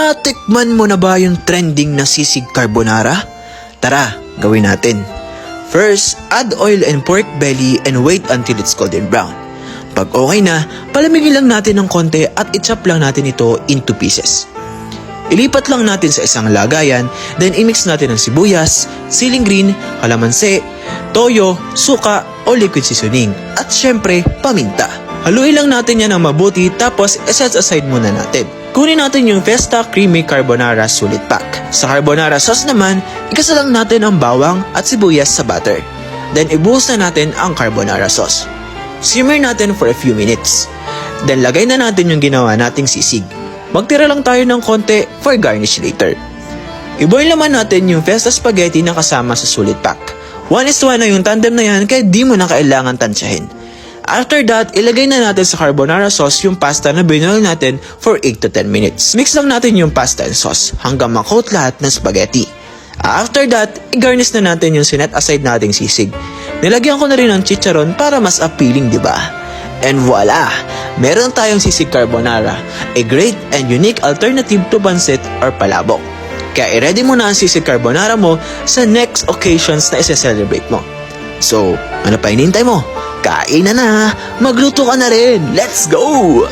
Natikman mo na ba yung trending na sisig carbonara? Tara, gawin natin. First, add oil and pork belly and wait until it's golden brown. Pag okay na, palamigin lang natin ng konti at i-chop lang natin ito into pieces. Ilipat lang natin sa isang lagayan, then i-mix natin ng sibuyas, siling green, kalamansi, toyo, suka o liquid seasoning, at syempre, paminta. Haluin lang natin yan ng mabuti tapos set aside muna natin. Kunin natin yung Festa Creamy Carbonara Sulit Pack. Sa carbonara sauce naman, ikasa lang natin ang bawang at sibuyas sa butter. Then ibuhos na natin ang carbonara sauce. Simmer natin for a few minutes. Then lagay na natin yung ginawa nating sisig. Magtira lang tayo ng konti for garnish later. I-boil naman natin yung Festa Spaghetti na kasama sa Sulit Pack. 1:1 na yung tandem na yan kaya di mo na kailangan tansyahin. After that, ilagay na natin sa carbonara sauce yung pasta na binoil natin for 8 to 10 minutes. Mix lang natin yung pasta and sauce hanggang makoat lahat ng spaghetti. After that, i-garnish na natin yung sinet aside nating sisig. Nilagyan ko na rin ng chicharon para mas appealing, di ba? And voila! Meron tayong sisig carbonara, a great and unique alternative to pancit or palabok. Kaya i-ready mo na ang sisig carbonara mo sa next occasions na isa-celebrate mo. So, ano pa hinihintay mo? Kain na! Magluto ka na rin! Let's go!